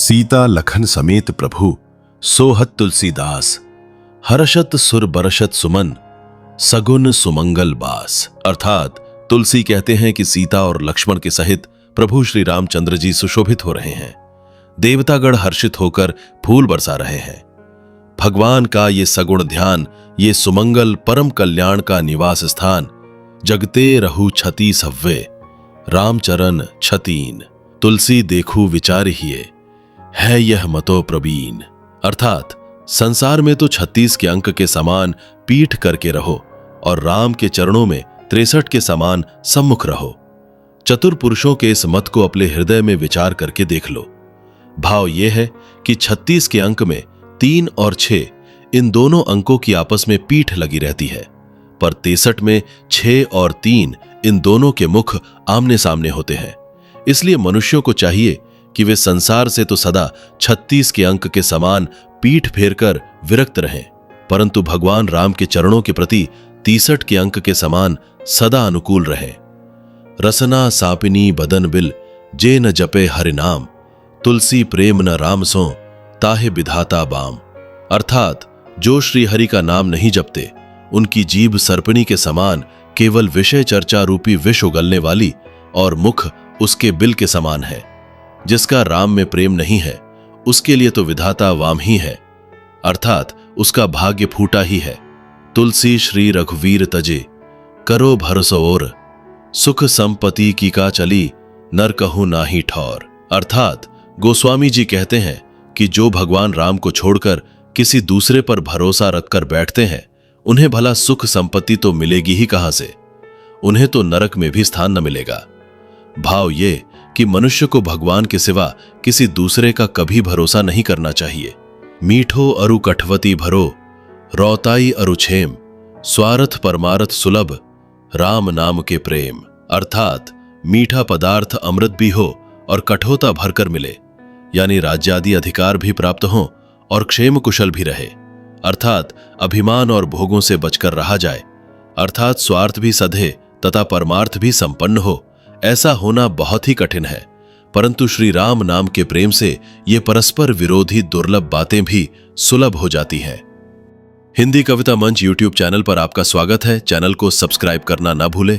सीता लखन समेत प्रभु सोहत तुलसीदास, हर्षत सुर बरषत सुमन सगुन सुमंगल बास। अर्थात तुलसी कहते हैं कि सीता और लक्ष्मण के सहित प्रभु श्री रामचंद्र जी सुशोभित हो रहे हैं। देवतागण हर्षित होकर फूल बरसा रहे हैं। भगवान का ये सगुण ध्यान, ये सुमंगल परम कल्याण का निवास स्थान, जगते रहु छति सव्वे रामचरण छतीन, तुलसी देखू विचारिए है यह मतो प्रवीण। अर्थात संसार में तो 36 के अंक के समान पीठ करके रहो और राम के चरणों में 63 के समान सम्मुख रहो। चतुर पुरुषों के इस मत को अपने हृदय में विचार करके देख लो। भाव यह है कि 36 के अंक में 3 और 6 इन दोनों अंकों की आपस में पीठ लगी रहती है, पर 63 में 6 और 3 इन दोनों के मुख आमने सामने होते हैं। इसलिए मनुष्यों को चाहिए कि वे संसार से तो सदा 36 के अंक के समान पीठ फेरकर विरक्त रहें, परंतु भगवान राम के चरणों के प्रति 63 के अंक के समान सदा अनुकूल रहें। रसना सापिनी बदन बिल जे न जपे हरि नाम, तुलसी प्रेम न राम सो ताहे विधाता बाम। अर्थात जो श्री हरि का नाम नहीं जपते, उनकी जीभ सर्पणी के समान केवल विषय चर्चा रूपी विष उगलने वाली और मुख उसके बिल के समान है। जिसका राम में प्रेम नहीं है, उसके लिए तो विधाता वाम ही है, अर्थात उसका भाग्य फूटा ही है। तुलसी श्री रघुवीर तजे करो भरोसो और, सुख संपत्ति की का चली नर कहूं नाही ठौर। अर्थात गोस्वामी जी कहते हैं कि जो भगवान राम को छोड़कर किसी दूसरे पर भरोसा रखकर बैठते हैं, उन्हें भला सुख संपत्ति तो मिलेगी ही कहां से, उन्हें तो नरक में भी स्थान न मिलेगा। भाव ये कि मनुष्य को भगवान के सिवा किसी दूसरे का कभी भरोसा नहीं करना चाहिए। मीठो अरु कठवती भरो रौताई अरु छेम, स्वार्थ परमार्थ सुलभ राम नाम के प्रेम। अर्थात मीठा पदार्थ अमृत भी हो और कठोरता भरकर मिले, यानी राज्यादि अधिकार भी प्राप्त हो और क्षेम कुशल भी रहे, अर्थात अभिमान और भोगों से बचकर रहा जाए, अर्थात स्वार्थ भी सधे तथा परमार्थ भी संपन्न हो। ऐसा होना बहुत ही कठिन है, परंतु श्री राम नाम के प्रेम से ये परस्पर विरोधी दुर्लभ बातें भी सुलभ हो जाती हैं। हिंदी कविता मंच यूट्यूब चैनल पर आपका स्वागत है। चैनल को सब्सक्राइब करना ना भूलें।